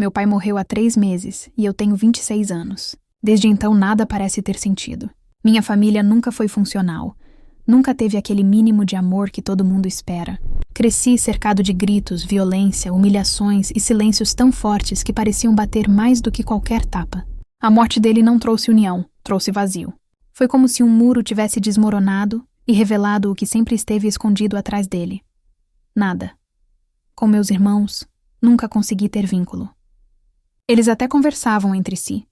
Meu pai morreu há 3 meses e eu tenho 26 anos. Desde então nada parece ter sentido. Minha família nunca foi funcional. Nunca teve aquele mínimo de amor que todo mundo espera. Cresci cercado de gritos, violência, humilhações e silêncios tão fortes que pareciam bater mais do que qualquer tapa. A morte dele não trouxe união, trouxe vazio. Foi como se um muro tivesse desmoronado e revelado o que sempre esteve escondido atrás dele. Nada. Com meus irmãos, nunca consegui ter vínculo. Eles até conversavam entre si,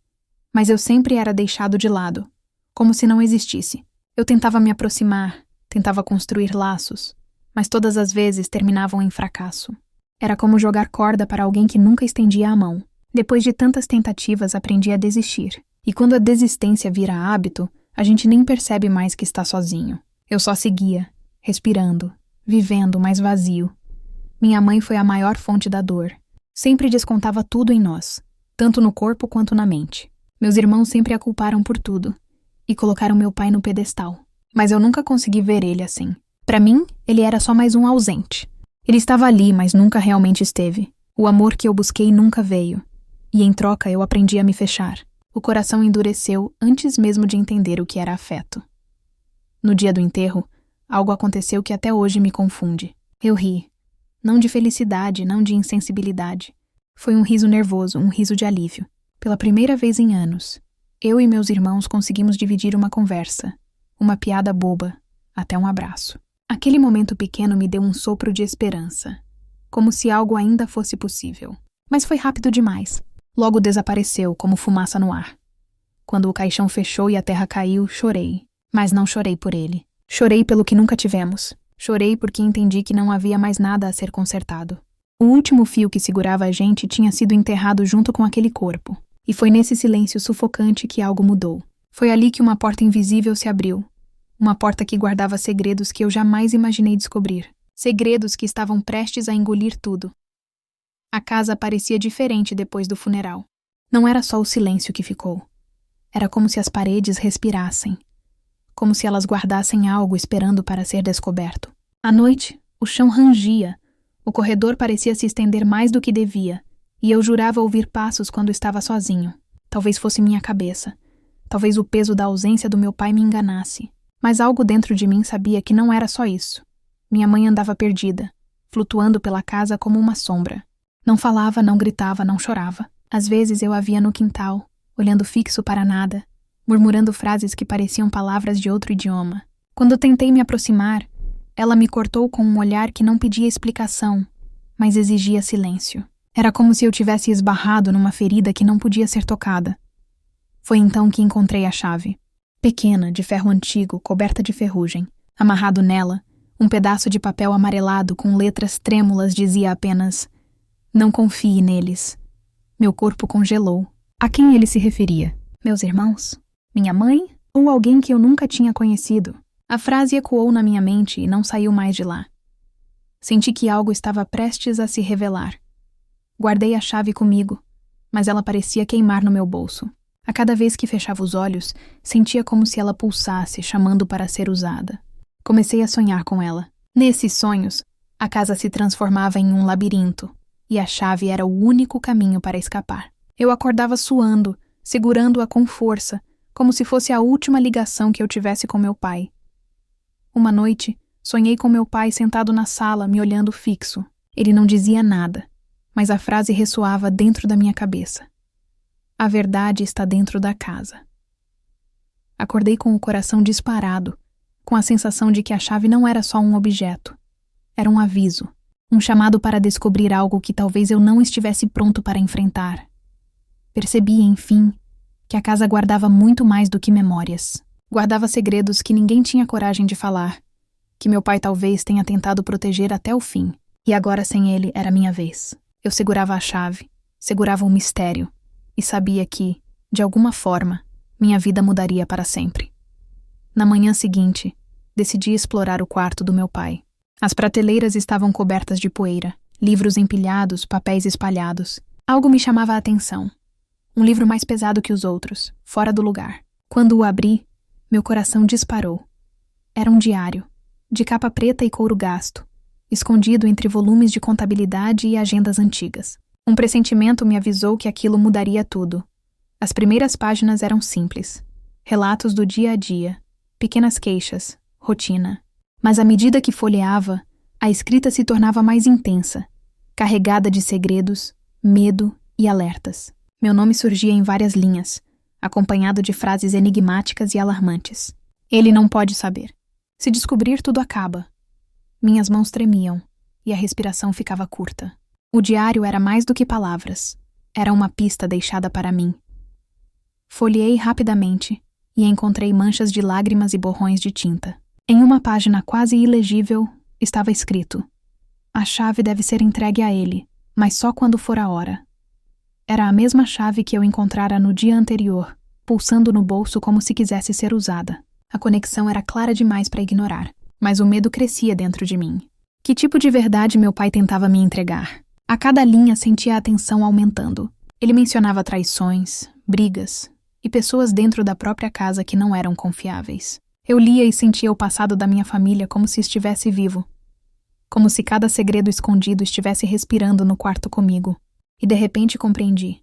mas eu sempre era deixado de lado, como se não existisse. Eu tentava me aproximar, tentava construir laços, mas todas as vezes terminavam em fracasso. Era como jogar corda para alguém que nunca estendia a mão. Depois de tantas tentativas, aprendi a desistir. E quando a desistência vira hábito, a gente nem percebe mais que está sozinho. Eu só seguia, respirando, vivendo, mas vazio. Minha mãe foi a maior fonte da dor. Sempre descontava tudo em nós, tanto no corpo quanto na mente. Meus irmãos sempre a culparam por tudo e colocaram meu pai no pedestal. Mas eu nunca consegui ver ele assim. Para mim, ele era só mais um ausente. Ele estava ali, mas nunca realmente esteve. O amor que eu busquei nunca veio. E em troca eu aprendi a me fechar. O coração endureceu antes mesmo de entender o que era afeto. No dia do enterro, algo aconteceu que até hoje me confunde. Eu ri. Não de felicidade, não de insensibilidade. Foi um riso nervoso, um riso de alívio. Pela primeira vez em anos, eu e meus irmãos conseguimos dividir uma conversa, uma piada boba, até um abraço. Aquele momento pequeno me deu um sopro de esperança, como se algo ainda fosse possível. Mas foi rápido demais. Logo desapareceu, como fumaça no ar. Quando o caixão fechou e a terra caiu, chorei. Mas não chorei por ele. Chorei pelo que nunca tivemos. Chorei porque entendi que não havia mais nada a ser consertado. O último fio que segurava a gente tinha sido enterrado junto com aquele corpo. E foi nesse silêncio sufocante que algo mudou. Foi ali que uma porta invisível se abriu. Uma porta que guardava segredos que eu jamais imaginei descobrir. Segredos que estavam prestes a engolir tudo. A casa parecia diferente depois do funeral. Não era só o silêncio que ficou. Era como se as paredes respirassem. Como se elas guardassem algo esperando para ser descoberto. À noite, o chão rangia. O corredor parecia se estender mais do que devia. E eu jurava ouvir passos quando estava sozinho. Talvez fosse minha cabeça. Talvez o peso da ausência do meu pai me enganasse. Mas algo dentro de mim sabia que não era só isso. Minha mãe andava perdida, flutuando pela casa como uma sombra. Não falava, não gritava, não chorava. Às vezes eu a via no quintal, olhando fixo para nada, murmurando frases que pareciam palavras de outro idioma. Quando tentei me aproximar, ela me cortou com um olhar que não pedia explicação, mas exigia silêncio. Era como se eu tivesse esbarrado numa ferida que não podia ser tocada. Foi então que encontrei a chave. Pequena, de ferro antigo, coberta de ferrugem. Amarrado nela, um pedaço de papel amarelado com letras trêmulas dizia apenas: "Não confie neles." Meu corpo congelou. A quem ele se referia? Meus irmãos? Minha mãe? Ou alguém que eu nunca tinha conhecido? A frase ecoou na minha mente e não saiu mais de lá. Senti que algo estava prestes a se revelar. Guardei a chave comigo, mas ela parecia queimar no meu bolso. A cada vez que fechava os olhos, sentia como se ela pulsasse, chamando para ser usada. Comecei a sonhar com ela. Nesses sonhos, a casa se transformava em um labirinto, e a chave era o único caminho para escapar. Eu acordava suando, segurando-a com força, como se fosse a última ligação que eu tivesse com meu pai. Uma noite, sonhei com meu pai sentado na sala, me olhando fixo. Ele não dizia nada, mas a frase ressoava dentro da minha cabeça. A verdade está dentro da casa. Acordei com o coração disparado, com a sensação de que a chave não era só um objeto. Era um aviso, um chamado para descobrir algo que talvez eu não estivesse pronto para enfrentar. Percebi, enfim, que a casa guardava muito mais do que memórias. Guardava segredos que ninguém tinha coragem de falar, que meu pai talvez tenha tentado proteger até o fim. E agora, sem ele, era minha vez. Eu segurava a chave, segurava o mistério, e sabia que, de alguma forma, minha vida mudaria para sempre. Na manhã seguinte, decidi explorar o quarto do meu pai. As prateleiras estavam cobertas de poeira, livros empilhados, papéis espalhados. Algo me chamava a atenção. Um livro mais pesado que os outros, fora do lugar. Quando o abri, meu coração disparou. Era um diário, de capa preta e couro gasto, escondido entre volumes de contabilidade e agendas antigas. Um pressentimento me avisou que aquilo mudaria tudo. As primeiras páginas eram simples. Relatos do dia a dia, pequenas queixas, rotina. Mas à medida que folheava, a escrita se tornava mais intensa, carregada de segredos, medo e alertas. Meu nome surgia em várias linhas, acompanhado de frases enigmáticas e alarmantes. Ele não pode saber. Se descobrir, tudo acaba. Minhas mãos tremiam e a respiração ficava curta. O diário era mais do que palavras. Era uma pista deixada para mim. Folheei rapidamente e encontrei manchas de lágrimas e borrões de tinta. Em uma página quase ilegível, estava escrito: "A chave deve ser entregue a ele, mas só quando for a hora." Era a mesma chave que eu encontrara no dia anterior, pulsando no bolso como se quisesse ser usada. A conexão era clara demais para ignorar, mas o medo crescia dentro de mim. Que tipo de verdade meu pai tentava me entregar? A cada linha sentia a tensão aumentando. Ele mencionava traições, brigas e pessoas dentro da própria casa que não eram confiáveis. Eu lia e sentia o passado da minha família como se estivesse vivo. Como se cada segredo escondido estivesse respirando no quarto comigo. E de repente compreendi.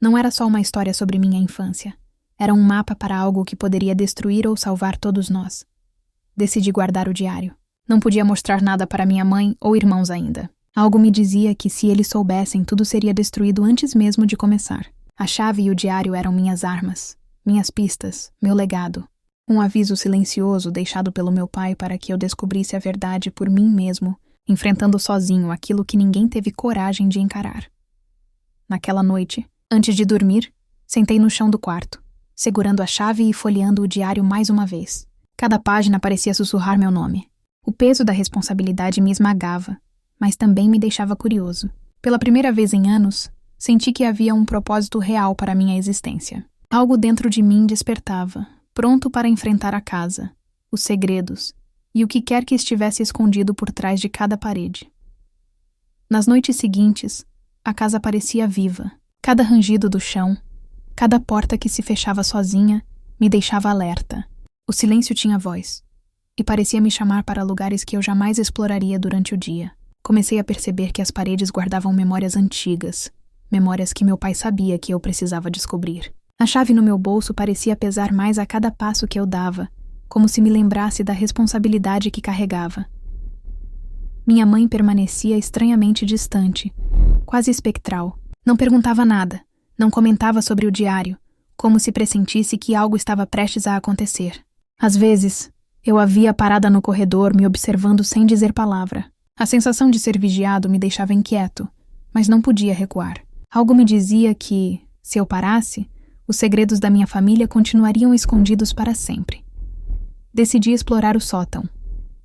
Não era só uma história sobre minha infância. Era um mapa para algo que poderia destruir ou salvar todos nós. Decidi guardar o diário. Não podia mostrar nada para minha mãe ou irmãos ainda. Algo me dizia que se eles soubessem, tudo seria destruído antes mesmo de começar. A chave e o diário eram minhas armas, minhas pistas, meu legado. Um aviso silencioso deixado pelo meu pai para que eu descobrisse a verdade por mim mesmo, enfrentando sozinho aquilo que ninguém teve coragem de encarar. Naquela noite, antes de dormir, sentei no chão do quarto, segurando a chave e folheando o diário mais uma vez. Cada página parecia sussurrar meu nome. O peso da responsabilidade me esmagava, mas também me deixava curioso. Pela primeira vez em anos, senti que havia um propósito real para minha existência. Algo dentro de mim despertava, pronto para enfrentar a casa, os segredos e o que quer que estivesse escondido por trás de cada parede. Nas noites seguintes, a casa parecia viva. Cada rangido do chão, cada porta que se fechava sozinha, me deixava alerta. O silêncio tinha voz, e parecia me chamar para lugares que eu jamais exploraria durante o dia. Comecei a perceber que as paredes guardavam memórias antigas, memórias que meu pai sabia que eu precisava descobrir. A chave no meu bolso parecia pesar mais a cada passo que eu dava, como se me lembrasse da responsabilidade que carregava. Minha mãe permanecia estranhamente distante, quase espectral. Não perguntava nada, não comentava sobre o diário, como se pressentisse que algo estava prestes a acontecer. Às vezes, eu a via parada no corredor me observando sem dizer palavra. A sensação de ser vigiado me deixava inquieto, mas não podia recuar. Algo me dizia que, se eu parasse, os segredos da minha família continuariam escondidos para sempre. Decidi explorar o sótão,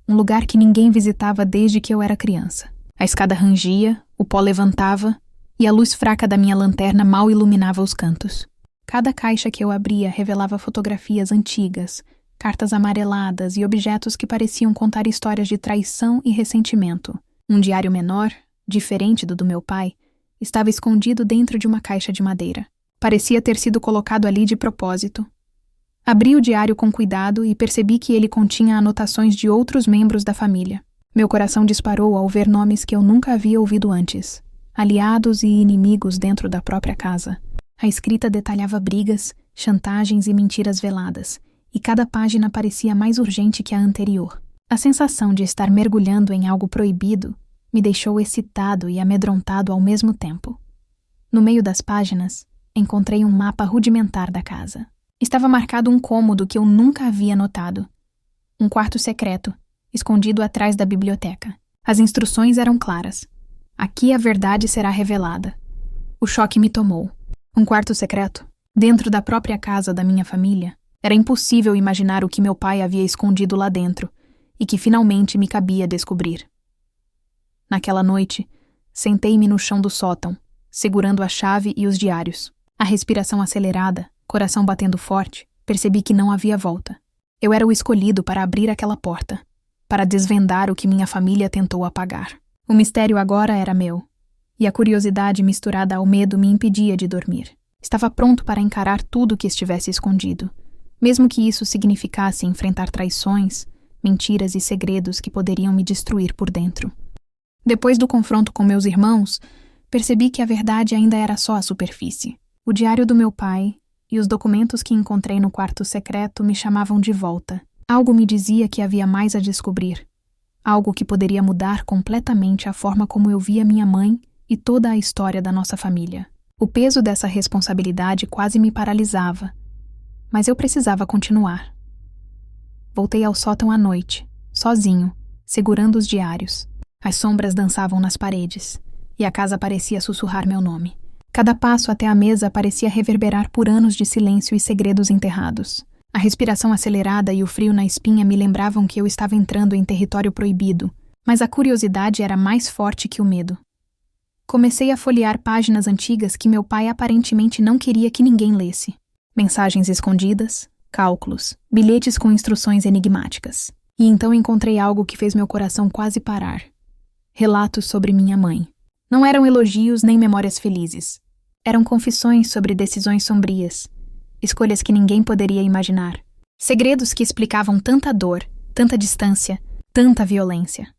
um lugar que ninguém visitava desde que eu era criança. A escada rangia, o pó levantava e a luz fraca da minha lanterna mal iluminava os cantos. Cada caixa que eu abria revelava fotografias antigas, cartas amareladas e objetos que pareciam contar histórias de traição e ressentimento. Um diário menor, diferente do meu pai, estava escondido dentro de uma caixa de madeira. Parecia ter sido colocado ali de propósito. Abri o diário com cuidado e percebi que ele continha anotações de outros membros da família. Meu coração disparou ao ver nomes que eu nunca havia ouvido antes, aliados e inimigos dentro da própria casa. A escrita detalhava brigas, chantagens e mentiras veladas, e cada página parecia mais urgente que a anterior. A sensação de estar mergulhando em algo proibido me deixou excitado e amedrontado ao mesmo tempo. No meio das páginas, encontrei um mapa rudimentar da casa. Estava marcado um cômodo que eu nunca havia notado. Um quarto secreto, escondido atrás da biblioteca. As instruções eram claras. Aqui a verdade será revelada. O choque me tomou. Um quarto secreto? Dentro da própria casa da minha família? Era impossível imaginar o que meu pai havia escondido lá dentro e que finalmente me cabia descobrir. Naquela noite, sentei-me no chão do sótão, segurando a chave e os diários. A respiração acelerada, coração batendo forte, percebi que não havia volta. Eu era o escolhido para abrir aquela porta, para desvendar o que minha família tentou apagar. O mistério agora era meu, e a curiosidade misturada ao medo me impedia de dormir. Estava pronto para encarar tudo que estivesse escondido, mesmo que isso significasse enfrentar traições, mentiras e segredos que poderiam me destruir por dentro. Depois do confronto com meus irmãos, percebi que a verdade ainda era só a superfície. O diário do meu pai e os documentos que encontrei no quarto secreto me chamavam de volta. Algo me dizia que havia mais a descobrir. Algo que poderia mudar completamente a forma como eu via minha mãe e toda a história da nossa família. O peso dessa responsabilidade quase me paralisava, mas eu precisava continuar. Voltei ao sótão à noite, sozinho, segurando os diários. As sombras dançavam nas paredes, e a casa parecia sussurrar meu nome. Cada passo até a mesa parecia reverberar por anos de silêncio e segredos enterrados. A respiração acelerada e o frio na espinha me lembravam que eu estava entrando em território proibido, mas a curiosidade era mais forte que o medo. Comecei a folhear páginas antigas que meu pai aparentemente não queria que ninguém lesse. Mensagens escondidas, cálculos, bilhetes com instruções enigmáticas. E então encontrei algo que fez meu coração quase parar. Relatos sobre minha mãe. Não eram elogios nem memórias felizes. Eram confissões sobre decisões sombrias, escolhas que ninguém poderia imaginar. Segredos que explicavam tanta dor, tanta distância, tanta violência.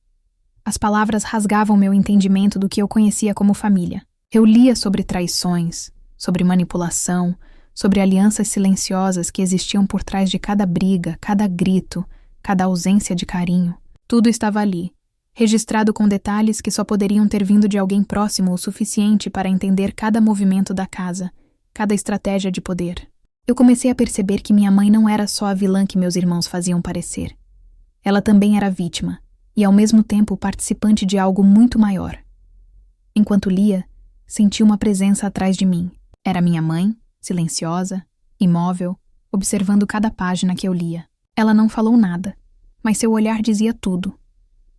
As palavras rasgavam meu entendimento do que eu conhecia como família. Eu lia sobre traições, sobre manipulação, sobre alianças silenciosas que existiam por trás de cada briga, cada grito, cada ausência de carinho. Tudo estava ali, registrado com detalhes que só poderiam ter vindo de alguém próximo o suficiente para entender cada movimento da casa, cada estratégia de poder. Eu comecei a perceber que minha mãe não era só a vilã que meus irmãos faziam parecer. Ela também era vítima, e ao mesmo tempo participante de algo muito maior. Enquanto lia, senti uma presença atrás de mim. Era minha mãe, silenciosa, imóvel, observando cada página que eu lia. Ela não falou nada, mas seu olhar dizia tudo.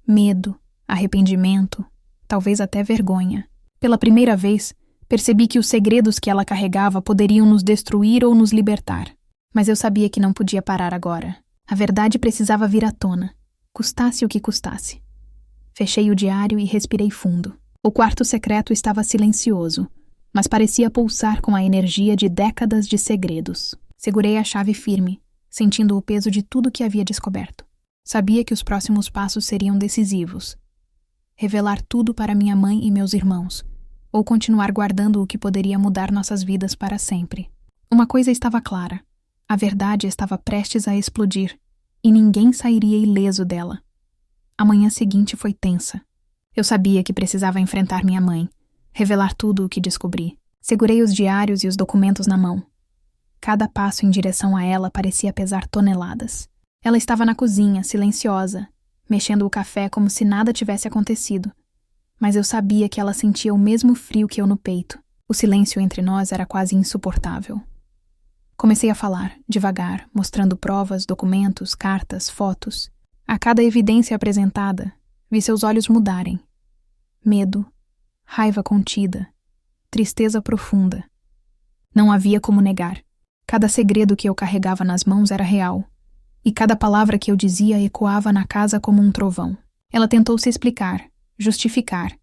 Medo, arrependimento, talvez até vergonha. Pela primeira vez, percebi que os segredos que ela carregava poderiam nos destruir ou nos libertar. Mas eu sabia que não podia parar agora. A verdade precisava vir à tona, custasse o que custasse. Fechei o diário e respirei fundo. O quarto secreto estava silencioso, mas parecia pulsar com a energia de décadas de segredos. Segurei a chave firme, sentindo o peso de tudo que havia descoberto. Sabia que os próximos passos seriam decisivos. Revelar tudo para minha mãe e meus irmãos, ou continuar guardando o que poderia mudar nossas vidas para sempre. Uma coisa estava clara: a verdade estava prestes a explodir, e ninguém sairia ileso dela. A manhã seguinte foi tensa. Eu sabia que precisava enfrentar minha mãe, revelar tudo o que descobri. Segurei os diários e os documentos na mão. Cada passo em direção a ela parecia pesar toneladas. Ela estava na cozinha, silenciosa, mexendo o café como se nada tivesse acontecido. Mas eu sabia que ela sentia o mesmo frio que eu no peito. O silêncio entre nós era quase insuportável. Comecei a falar, devagar, mostrando provas, documentos, cartas, fotos. A cada evidência apresentada, vi seus olhos mudarem. Medo, raiva contida, tristeza profunda. Não havia como negar. Cada segredo que eu carregava nas mãos era real, e cada palavra que eu dizia ecoava na casa como um trovão. Ela tentou se explicar, justificar,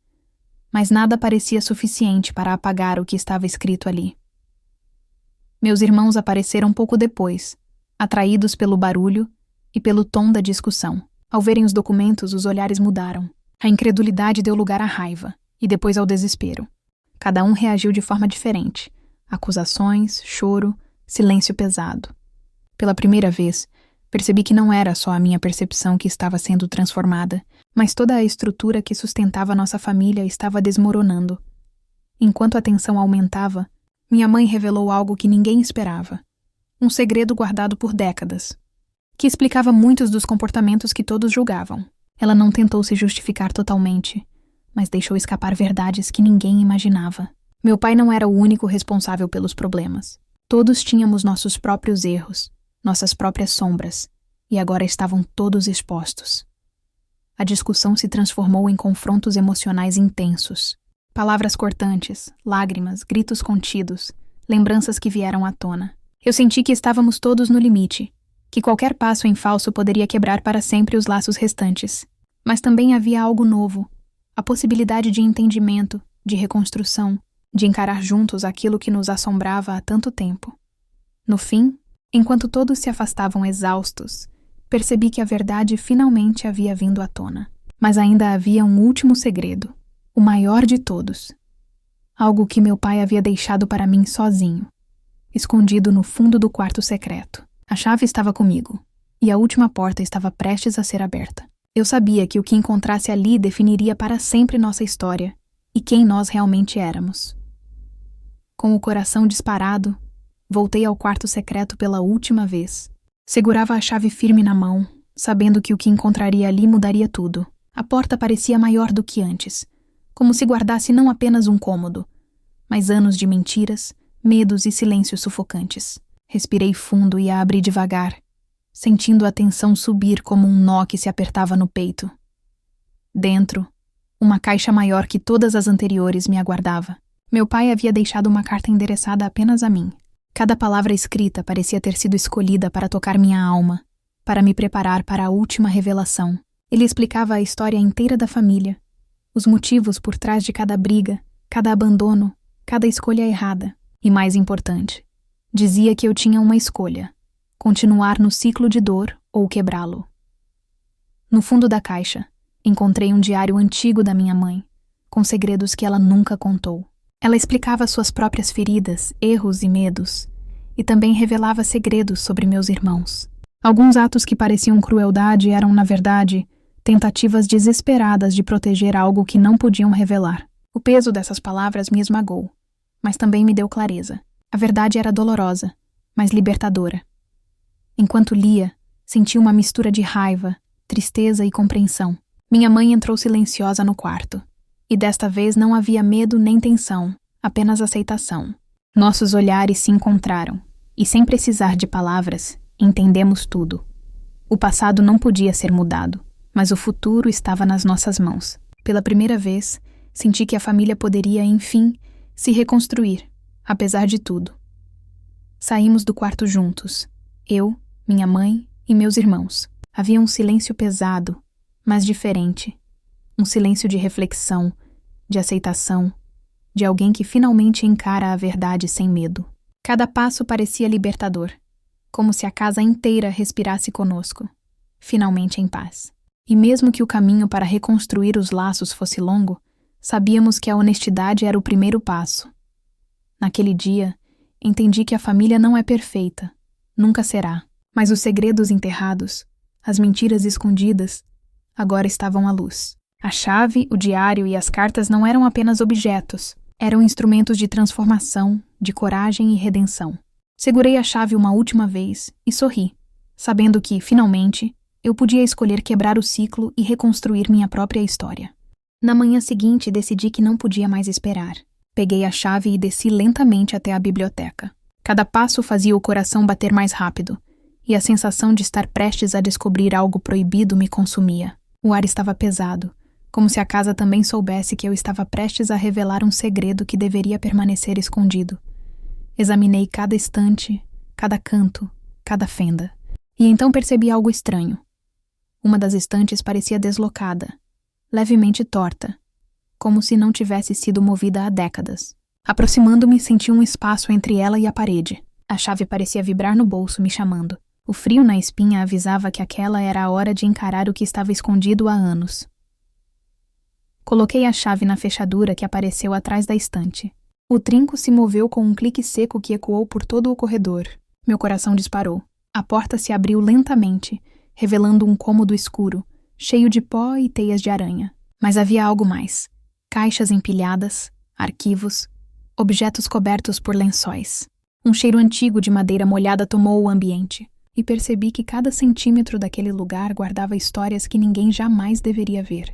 mas nada parecia suficiente para apagar o que estava escrito ali. Meus irmãos apareceram pouco depois, atraídos pelo barulho e pelo tom da discussão. Ao verem os documentos, os olhares mudaram. A incredulidade deu lugar à raiva, e depois ao desespero. Cada um reagiu de forma diferente. Acusações, choro, silêncio pesado. Pela primeira vez, percebi que não era só a minha percepção que estava sendo transformada, mas toda a estrutura que sustentava nossa família estava desmoronando. Enquanto a tensão aumentava, minha mãe revelou algo que ninguém esperava. Um segredo guardado por décadas, que explicava muitos dos comportamentos que todos julgavam. Ela não tentou se justificar totalmente, mas deixou escapar verdades que ninguém imaginava. Meu pai não era o único responsável pelos problemas. Todos tínhamos nossos próprios erros, nossas próprias sombras, e agora estavam todos expostos. A discussão se transformou em confrontos emocionais intensos. Palavras cortantes, lágrimas, gritos contidos, lembranças que vieram à tona. Eu senti que estávamos todos no limite, que qualquer passo em falso poderia quebrar para sempre os laços restantes. Mas também havia algo novo, a possibilidade de entendimento, de reconstrução, de encarar juntos aquilo que nos assombrava há tanto tempo. No fim, enquanto todos se afastavam exaustos, percebi que a verdade finalmente havia vindo à tona. Mas ainda havia um último segredo, o maior de todos, algo que meu pai havia deixado para mim sozinho, escondido no fundo do quarto secreto. A chave estava comigo, e a última porta estava prestes a ser aberta. Eu sabia que o que encontrasse ali definiria para sempre nossa história e quem nós realmente éramos. Com o coração disparado, voltei ao quarto secreto pela última vez. Segurava a chave firme na mão, sabendo que o que encontraria ali mudaria tudo. A porta parecia maior do que antes, como se guardasse não apenas um cômodo, mas anos de mentiras, medos e silêncios sufocantes. Respirei fundo e a abri devagar, sentindo a tensão subir como um nó que se apertava no peito. Dentro, uma caixa maior que todas as anteriores me aguardava. Meu pai havia deixado uma carta endereçada apenas a mim. Cada palavra escrita parecia ter sido escolhida para tocar minha alma, para me preparar para a última revelação. Ele explicava a história inteira da família, os motivos por trás de cada briga, cada abandono, cada escolha errada. E mais importante, dizia que eu tinha uma escolha: continuar no ciclo de dor ou quebrá-lo. No fundo da caixa, encontrei um diário antigo da minha mãe, com segredos que ela nunca contou. Ela explicava suas próprias feridas, erros e medos, e também revelava segredos sobre meus irmãos. Alguns atos que pareciam crueldade eram, na verdade, tentativas desesperadas de proteger algo que não podiam revelar. O peso dessas palavras me esmagou, mas também me deu clareza. A verdade era dolorosa, mas libertadora. Enquanto lia, senti uma mistura de raiva, tristeza e compreensão. Minha mãe entrou silenciosa no quarto. E desta vez não havia medo nem tensão, apenas aceitação. Nossos olhares se encontraram, e sem precisar de palavras, entendemos tudo. O passado não podia ser mudado, mas o futuro estava nas nossas mãos. Pela primeira vez, senti que a família poderia, enfim, se reconstruir, apesar de tudo. Saímos do quarto juntos, eu, minha mãe e meus irmãos. Havia um silêncio pesado, mas diferente. Um silêncio de reflexão, de aceitação, de alguém que finalmente encara a verdade sem medo. Cada passo parecia libertador, como se a casa inteira respirasse conosco, finalmente em paz. E mesmo que o caminho para reconstruir os laços fosse longo, sabíamos que a honestidade era o primeiro passo. Naquele dia, entendi que a família não é perfeita, nunca será, mas os segredos enterrados, as mentiras escondidas, agora estavam à luz. A chave, o diário e as cartas não eram apenas objetos, eram instrumentos de transformação, de coragem e redenção. Segurei a chave uma última vez e sorri, sabendo que, finalmente, eu podia escolher quebrar o ciclo e reconstruir minha própria história. Na manhã seguinte, decidi que não podia mais esperar. Peguei a chave e desci lentamente até a biblioteca. Cada passo fazia o coração bater mais rápido, e a sensação de estar prestes a descobrir algo proibido me consumia. O ar estava pesado, como se a casa também soubesse que eu estava prestes a revelar um segredo que deveria permanecer escondido. Examinei cada estante, cada canto, cada fenda. E então percebi algo estranho. Uma das estantes parecia deslocada, levemente torta, como se não tivesse sido movida há décadas. Aproximando-me, senti um espaço entre ela e a parede. A chave parecia vibrar no bolso, me chamando. O frio na espinha avisava que aquela era a hora de encarar o que estava escondido há anos. Coloquei a chave na fechadura que apareceu atrás da estante. O trinco se moveu com um clique seco que ecoou por todo o corredor. Meu coração disparou. A porta se abriu lentamente, revelando um cômodo escuro, cheio de pó e teias de aranha. Mas havia algo mais. Caixas empilhadas, arquivos, objetos cobertos por lençóis. Um cheiro antigo de madeira molhada tomou o ambiente, e percebi que cada centímetro daquele lugar guardava histórias que ninguém jamais deveria ver.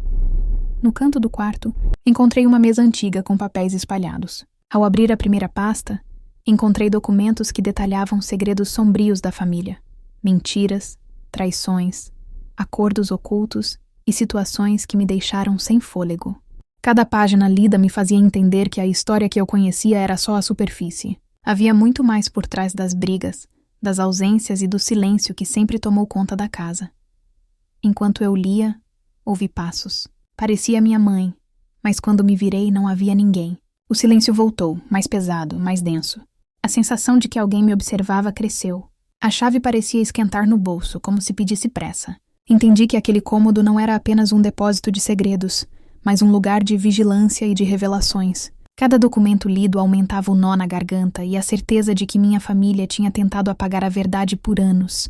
No canto do quarto, encontrei uma mesa antiga com papéis espalhados. Ao abrir a primeira pasta, encontrei documentos que detalhavam segredos sombrios da família. Mentiras, traições, acordos ocultos e situações que me deixaram sem fôlego. Cada página lida me fazia entender que a história que eu conhecia era só a superfície. Havia muito mais por trás das brigas, das ausências e do silêncio que sempre tomou conta da casa. Enquanto eu lia, ouvi passos. Parecia minha mãe, mas quando me virei não havia ninguém. O silêncio voltou, mais pesado, mais denso. A sensação de que alguém me observava cresceu. A chave parecia esquentar no bolso, como se pedisse pressa. Entendi que aquele cômodo não era apenas um depósito de segredos, mas um lugar de vigilância e de revelações. Cada documento lido aumentava o nó na garganta e a certeza de que minha família tinha tentado apagar a verdade por anos.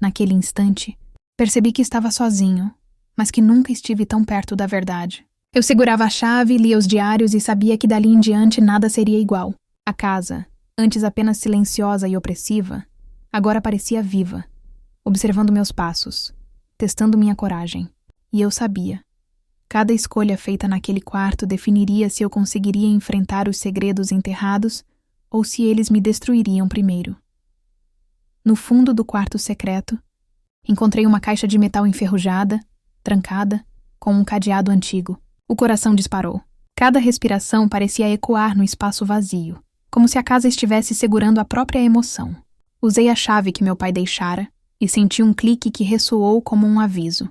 Naquele instante, percebi que estava sozinho, mas que nunca estive tão perto da verdade. Eu segurava a chave, lia os diários e sabia que dali em diante nada seria igual. A casa, antes apenas silenciosa e opressiva, agora parecia viva, observando meus passos, testando minha coragem. E eu sabia. Cada escolha feita naquele quarto definiria se eu conseguiria enfrentar os segredos enterrados ou se eles me destruiriam primeiro. No fundo do quarto secreto, encontrei uma caixa de metal enferrujada, trancada, com um cadeado antigo. O coração disparou. Cada respiração parecia ecoar no espaço vazio, como se a casa estivesse segurando a própria emoção. Usei a chave que meu pai deixara e senti um clique que ressoou como um aviso.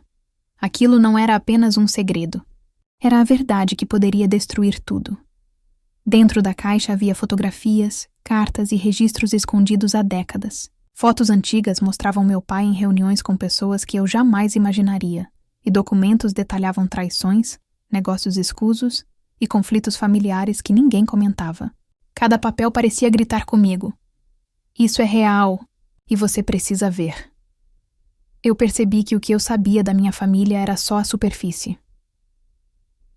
Aquilo não era apenas um segredo. Era a verdade que poderia destruir tudo. Dentro da caixa havia fotografias, cartas e registros escondidos há décadas. Fotos antigas mostravam meu pai em reuniões com pessoas que eu jamais imaginaria, e documentos detalhavam traições, negócios escusos e conflitos familiares que ninguém comentava. Cada papel parecia gritar comigo: "Isso é real, e você precisa ver." Eu percebi que o que eu sabia da minha família era só a superfície.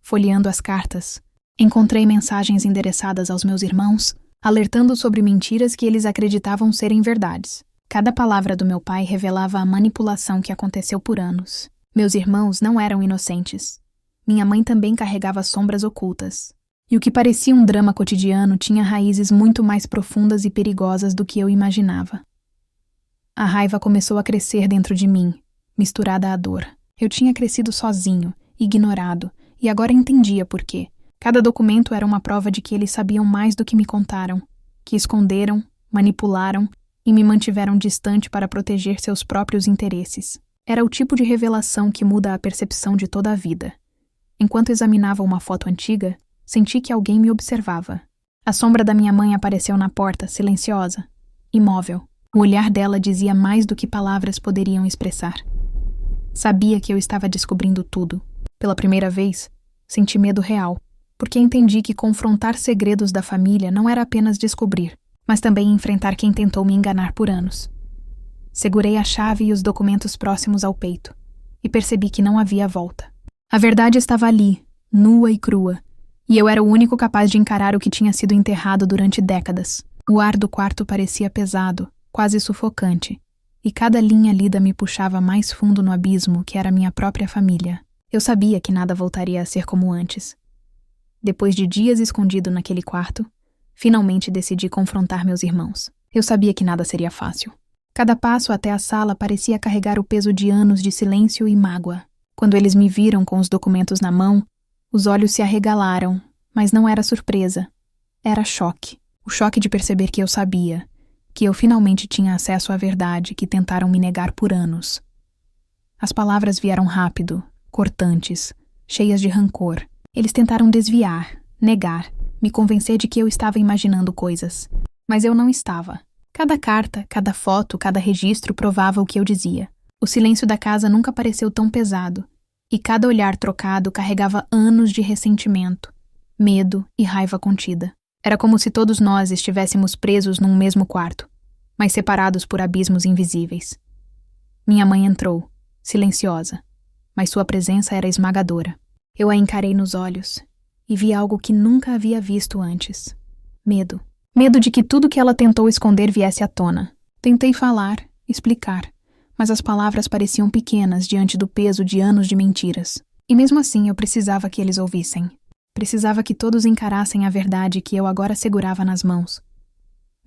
Folheando as cartas, encontrei mensagens endereçadas aos meus irmãos, alertando sobre mentiras que eles acreditavam serem verdades. Cada palavra do meu pai revelava a manipulação que aconteceu por anos. Meus irmãos não eram inocentes. Minha mãe também carregava sombras ocultas. E o que parecia um drama cotidiano tinha raízes muito mais profundas e perigosas do que eu imaginava. A raiva começou a crescer dentro de mim, misturada à dor. Eu tinha crescido sozinho, ignorado, e agora entendia por quê. Cada documento era uma prova de que eles sabiam mais do que me contaram, que esconderam, manipularam e me mantiveram distante para proteger seus próprios interesses. Era o tipo de revelação que muda a percepção de toda a vida. Enquanto examinava uma foto antiga, senti que alguém me observava. A sombra da minha mãe apareceu na porta, silenciosa, imóvel. O olhar dela dizia mais do que palavras poderiam expressar. Sabia que eu estava descobrindo tudo. Pela primeira vez, senti medo real, porque entendi que confrontar segredos da família não era apenas descobrir, mas também enfrentar quem tentou me enganar por anos. Segurei a chave e os documentos próximos ao peito, e percebi que não havia volta. A verdade estava ali, nua e crua, e eu era o único capaz de encarar o que tinha sido enterrado durante décadas. O ar do quarto parecia pesado, quase sufocante, e cada linha lida me puxava mais fundo no abismo que era minha própria família. Eu sabia que nada voltaria a ser como antes. Depois de dias escondido naquele quarto, finalmente decidi confrontar meus irmãos. Eu sabia que nada seria fácil. Cada passo até a sala parecia carregar o peso de anos de silêncio e mágoa. Quando eles me viram com os documentos na mão, os olhos se arregalaram, mas não era surpresa. Era choque. O choque de perceber que eu sabia, que eu finalmente tinha acesso à verdade que tentaram me negar por anos. As palavras vieram rápido, cortantes, cheias de rancor. Eles tentaram desviar, negar, me convencer de que eu estava imaginando coisas. Mas eu não estava. Cada carta, cada foto, cada registro provava o que eu dizia. O silêncio da casa nunca pareceu tão pesado, e cada olhar trocado carregava anos de ressentimento, medo e raiva contida. Era como se todos nós estivéssemos presos num mesmo quarto, mas separados por abismos invisíveis. Minha mãe entrou, silenciosa, mas sua presença era esmagadora. Eu a encarei nos olhos e vi algo que nunca havia visto antes. Medo. Medo de que tudo que ela tentou esconder viesse à tona. Tentei falar, explicar, mas as palavras pareciam pequenas diante do peso de anos de mentiras. E mesmo assim eu precisava que eles ouvissem. Precisava que todos encarassem a verdade que eu agora segurava nas mãos.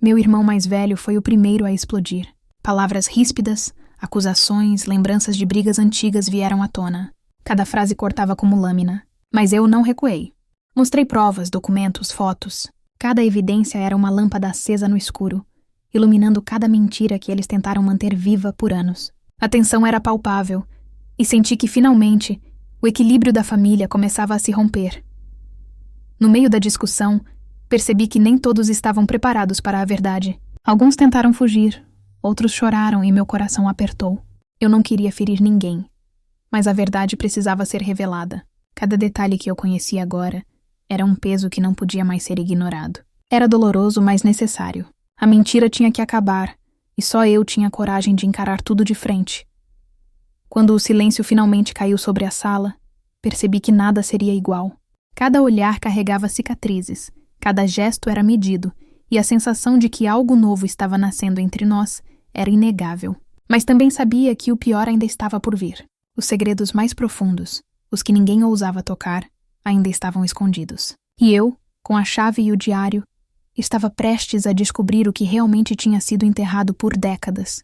Meu irmão mais velho foi o primeiro a explodir. Palavras ríspidas, acusações, lembranças de brigas antigas vieram à tona. Cada frase cortava como lâmina. Mas eu não recuei. Mostrei provas, documentos, fotos. Cada evidência era uma lâmpada acesa no escuro, iluminando cada mentira que eles tentaram manter viva por anos. A tensão era palpável, e senti que, finalmente, o equilíbrio da família começava a se romper. No meio da discussão, percebi que nem todos estavam preparados para a verdade. Alguns tentaram fugir, outros choraram e meu coração apertou. Eu não queria ferir ninguém, mas a verdade precisava ser revelada. Cada detalhe que eu conhecia agora Era um peso que não podia mais ser ignorado. Era doloroso, mas necessário. A mentira tinha que acabar, e só eu tinha coragem de encarar tudo de frente. Quando o silêncio finalmente caiu sobre a sala, percebi que nada seria igual. Cada olhar carregava cicatrizes, cada gesto era medido, e a sensação de que algo novo estava nascendo entre nós era inegável. Mas também sabia que o pior ainda estava por vir. Os segredos mais profundos, os que ninguém ousava tocar, ainda estavam escondidos. E eu, com a chave e o diário, estava prestes a descobrir o que realmente tinha sido enterrado por décadas.